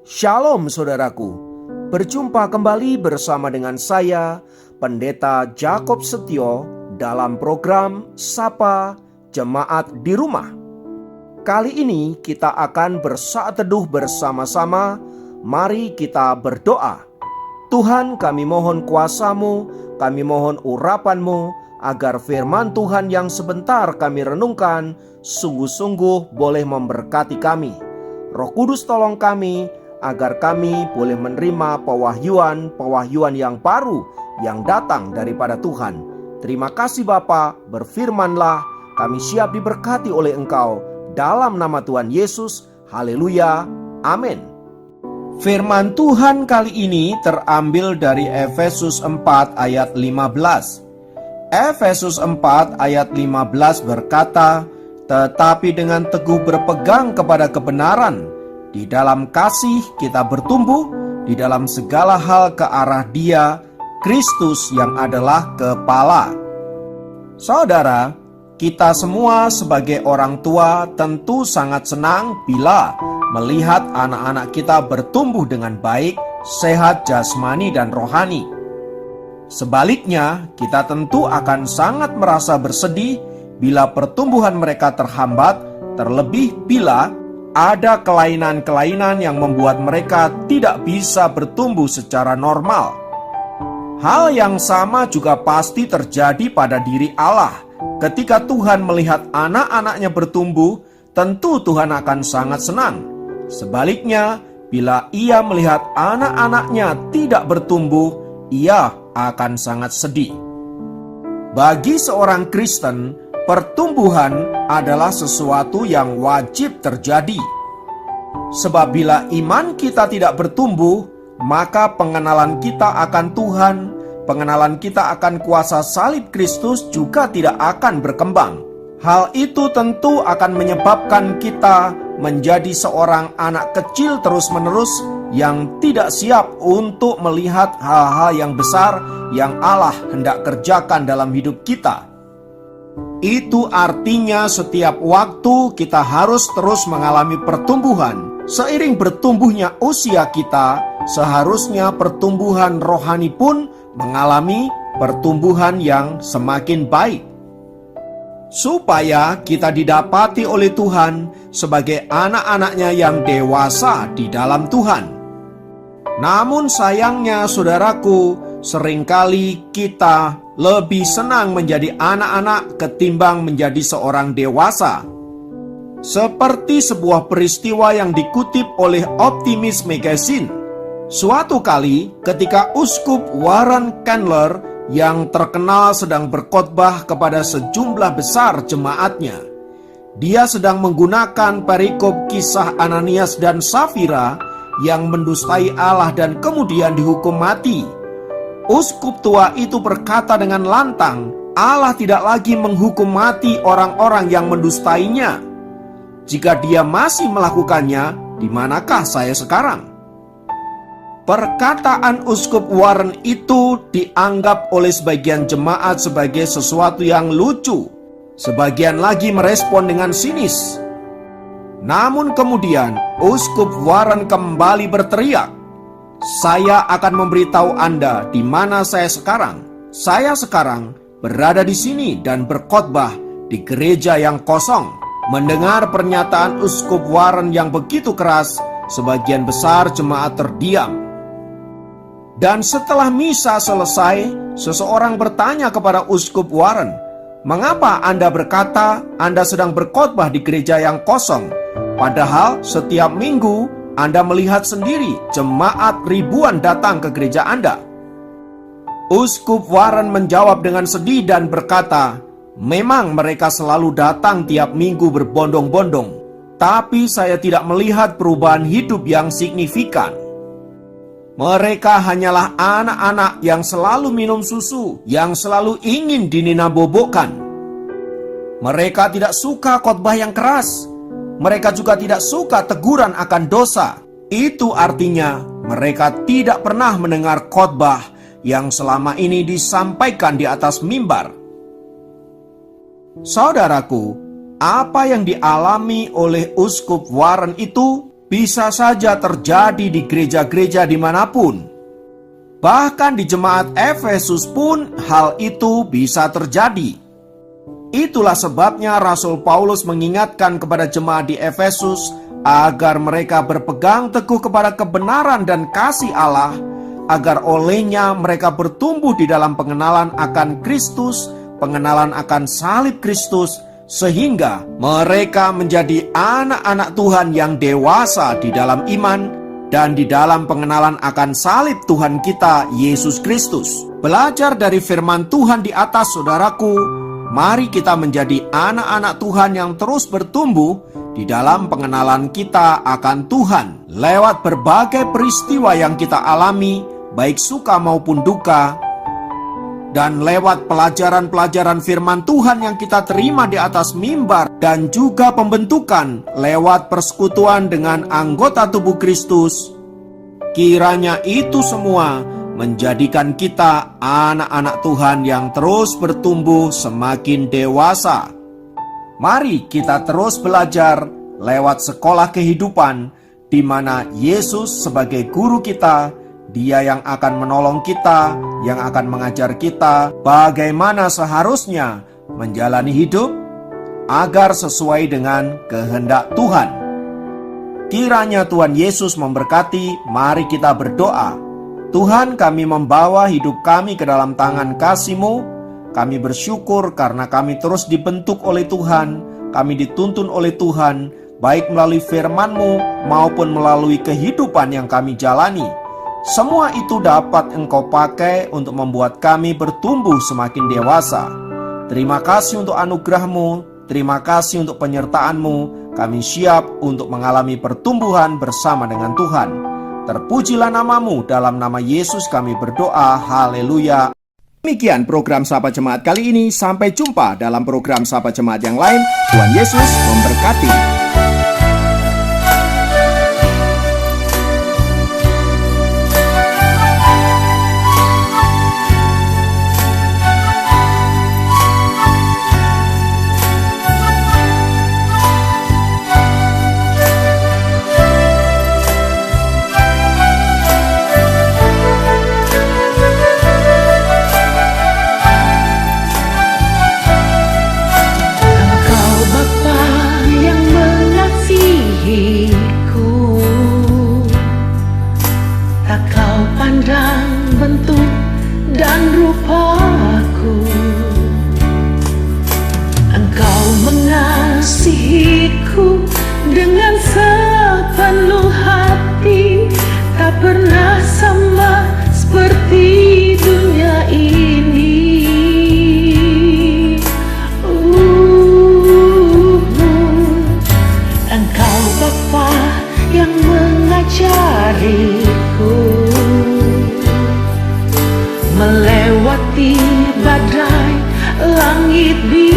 Shalom saudaraku, berjumpa kembali bersama dengan saya, Pendeta Jakob Setio, dalam program Sapa Jemaat di Rumah. Kali ini kita akan bersaat teduh bersama-sama. Mari kita berdoa. Tuhan, kami mohon kuasa-Mu, kami mohon urapan-Mu, agar firman Tuhan yang sebentar kami renungkan sungguh-sungguh boleh memberkati kami. Roh Kudus tolong kami, agar kami boleh menerima pewahyuan yang baru yang datang daripada Tuhan. Terima kasih Bapa, berfirmanlah, kami siap diberkati oleh Engkau. Dalam nama Tuhan Yesus, haleluya, amin. Firman Tuhan kali ini terambil dari Efesus 4 ayat 15. Efesus 4 ayat 15 berkata, "Tetapi dengan teguh berpegang kepada kebenaran, di dalam kasih kita bertumbuh di dalam segala hal ke arah Dia, Kristus yang adalah kepala." Saudara, kita semua sebagai orang tua tentu sangat senang bila melihat anak-anak kita bertumbuh dengan baik, sehat jasmani dan rohani. Sebaliknya, kita tentu akan sangat merasa bersedih bila pertumbuhan mereka terhambat, terlebih bila ada kelainan-kelainan yang membuat mereka tidak bisa bertumbuh secara normal. Hal yang sama juga pasti terjadi pada diri Allah. Ketika Tuhan melihat anak-anaknya bertumbuh, tentu Tuhan akan sangat senang. Sebaliknya, bila Ia melihat anak-anaknya tidak bertumbuh, Ia akan sangat sedih. Bagi seorang Kristen, pertumbuhan adalah sesuatu yang wajib terjadi. Sebab bila iman kita tidak bertumbuh, maka pengenalan kita akan Tuhan, pengenalan kita akan kuasa salib Kristus juga tidak akan berkembang. Hal itu tentu akan menyebabkan kita menjadi seorang anak kecil terus-menerus yang tidak siap untuk melihat hal-hal yang besar yang Allah hendak kerjakan dalam hidup kita. Itu artinya setiap waktu kita harus terus mengalami pertumbuhan. Seiring bertumbuhnya usia kita, seharusnya pertumbuhan rohani pun mengalami pertumbuhan yang semakin baik. Supaya kita didapati oleh Tuhan sebagai anak-anaknya yang dewasa di dalam Tuhan. Namun sayangnya saudaraku, seringkali kita lebih senang menjadi anak-anak ketimbang menjadi seorang dewasa. Seperti sebuah peristiwa yang dikutip oleh Optimist Magazine. Suatu kali ketika Uskup Warren Candler yang terkenal sedang berkhotbah kepada sejumlah besar jemaatnya, dia sedang menggunakan perikop kisah Ananias dan Safira yang mendustai Allah dan kemudian dihukum mati. Uskup tua itu berkata dengan lantang, Allah tidak lagi menghukum mati orang-orang yang mendustainya. Jika dia masih melakukannya, di manakah saya sekarang? Perkataan Uskup Warren itu dianggap oleh sebagian jemaat sebagai sesuatu yang lucu. Sebagian lagi merespon dengan sinis. Namun kemudian Uskup Warren kembali berteriak, "Saya akan memberitahu Anda di mana saya sekarang. Saya sekarang berada di sini dan berkhotbah di gereja yang kosong." Mendengar pernyataan Uskup Warren yang begitu keras, sebagian besar jemaat terdiam. Dan setelah misa selesai, seseorang bertanya kepada Uskup Warren, "Mengapa Anda berkata Anda sedang berkhotbah di gereja yang kosong? Padahal setiap minggu Anda melihat sendiri jemaat ribuan datang ke gereja Anda." Uskup Warren menjawab dengan sedih dan berkata, "Memang mereka selalu datang tiap minggu berbondong-bondong, tapi saya tidak melihat perubahan hidup yang signifikan. Mereka hanyalah anak-anak yang selalu minum susu, yang selalu ingin dininabobokkan. Mereka tidak suka khotbah yang keras. Mereka juga tidak suka teguran akan dosa. Itu artinya mereka tidak pernah mendengar khotbah yang selama ini disampaikan di atas mimbar." Saudaraku, apa yang dialami oleh Uskup Warren itu bisa saja terjadi di gereja-gereja dimanapun. Bahkan di jemaat Efesus pun hal itu bisa terjadi. Itulah sebabnya Rasul Paulus mengingatkan kepada jemaat di Efesus agar mereka berpegang teguh kepada kebenaran dan kasih Allah, agar olehnya mereka bertumbuh di dalam pengenalan akan Kristus, pengenalan akan salib Kristus, sehingga mereka menjadi anak-anak Tuhan yang dewasa di dalam iman dan di dalam pengenalan akan salib Tuhan kita, Yesus Kristus. Belajar dari firman Tuhan di atas, saudaraku, mari kita menjadi anak-anak Tuhan yang terus bertumbuh di dalam pengenalan kita akan Tuhan lewat berbagai peristiwa yang kita alami, baik suka maupun duka, dan lewat pelajaran-pelajaran firman Tuhan yang kita terima di atas mimbar, dan juga pembentukan lewat persekutuan dengan anggota tubuh Kristus. Kiranya itu semua menjadikan kita anak-anak Tuhan yang terus bertumbuh semakin dewasa. Mari kita terus belajar lewat sekolah kehidupan, di mana Yesus sebagai guru kita, Dia yang akan menolong kita, yang akan mengajar kita bagaimana seharusnya menjalani hidup agar sesuai dengan kehendak Tuhan. Kiranya Tuhan Yesus memberkati. Mari kita berdoa. Tuhan, kami membawa hidup kami ke dalam tangan kasih-Mu. Kami bersyukur karena kami terus dibentuk oleh Tuhan, kami dituntun oleh Tuhan, baik melalui firman-Mu maupun melalui kehidupan yang kami jalani. Semua itu dapat Engkau pakai untuk membuat kami bertumbuh semakin dewasa. Terima kasih untuk anugerah-Mu, terima kasih untuk penyertaan-Mu. Kami siap untuk mengalami pertumbuhan bersama dengan Tuhan. Terpujilah nama-Mu, dalam nama Yesus kami berdoa, haleluya. Demikian program Sapa Jemaat kali ini. Sampai jumpa dalam program Sapa Jemaat yang lain. Tuhan Yesus memberkati. Dengan sepenuh hati, tak pernah sama seperti dunia ini. Engkau Bapa yang mengajariku melewati badai langit biru.